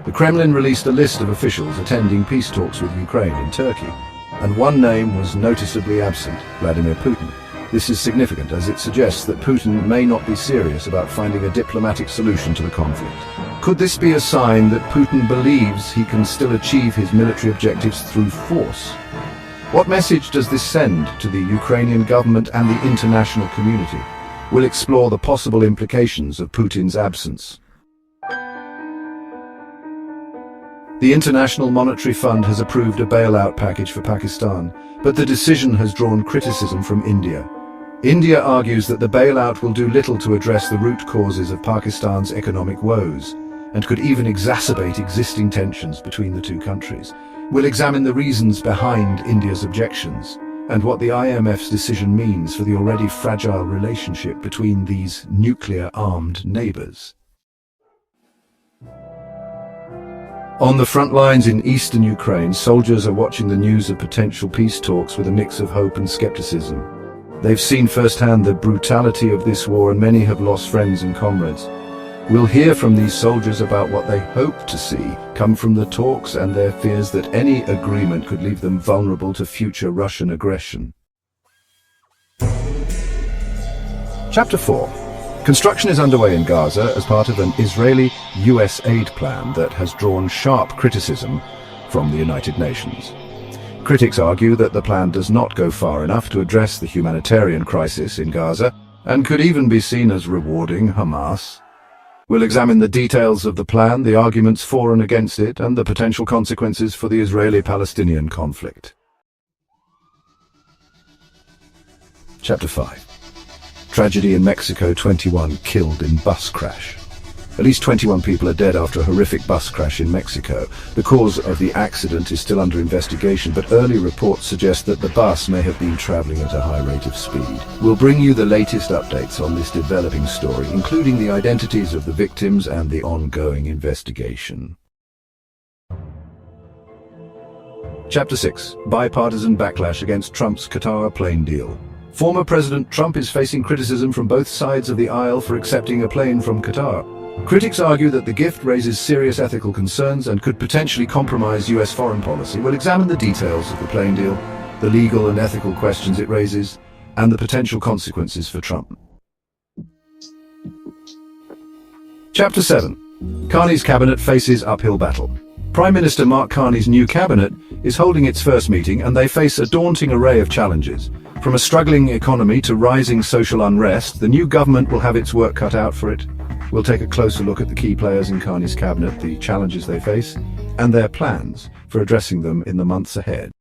The Kremlin released a list of officials attending peace talks with Ukraine in Turkey, and one name was noticeably absent: Vladimir Putin. This is significant as it suggests that Putin may not be serious about finding a diplomatic solution to the conflict. Could this be a sign that Putin believes he can still achieve his military objectives through force? What message does this send to the Ukrainian government and the international community? We'll explore the possible implications of Putin's absence. The International Monetary Fund has approved a bailout package for Pakistan, but the decision has drawn criticism from India. India argues that the bailout will do little to address the root causes of Pakistan's economic woes, and could even exacerbate existing tensions between the two countries. We'll examine the reasons behind India's objections, and what the IMF's decision means for the already fragile relationship between these nuclear-armed neighbors. On the front lines in eastern Ukraine, soldiers are watching the news of potential peace talks with a mix of hope and skepticism. They've seen firsthand the brutality of this war, and many have lost friends and comrades. We'll hear from these soldiers about what they hope to see come from the talks and their fears that any agreement could leave them vulnerable to future Russian aggression. Chapter 4. Construction is underway in Gaza as part of an Israeli-US aid plan that has drawn sharp criticism from the United Nations. Critics argue that the plan does not go far enough to address the humanitarian crisis in Gaza and could even be seen as rewarding Hamas. We'll examine the details of the plan, the arguments for and against it, and the potential consequences for the Israeli-Palestinian conflict. Chapter 5. Tragedy in Mexico, 21 killed in bus crash. At least 21 people are dead after a horrific bus crash in Mexico. The cause of the accident is still under investigation, but early reports suggest that the bus may have been traveling at a high rate of speed. We'll bring you the latest updates on this developing story, including the identities of the victims and the ongoing investigation. Chapter 6. Bipartisan backlash against Trump's Qatar plane deal. Former President Trump is facing criticism from both sides of the aisle for accepting a plane from Qatar. Critics argue that the gift raises serious ethical concerns and could potentially compromise US foreign policy. We'll examine the details of the plane deal, the legal and ethical questions it raises, and the potential consequences for Trump. Chapter 7. Carney's cabinet faces uphill battle. Prime Minister Mark Carney's new cabinet is holding its first meeting, and they face a daunting array of challenges. From a struggling economy to rising social unrest, the new government will have its work cut out for it. We'll take a closer look at the key players in Carney's cabinet, the challenges they face, and their plans for addressing them in the months ahead.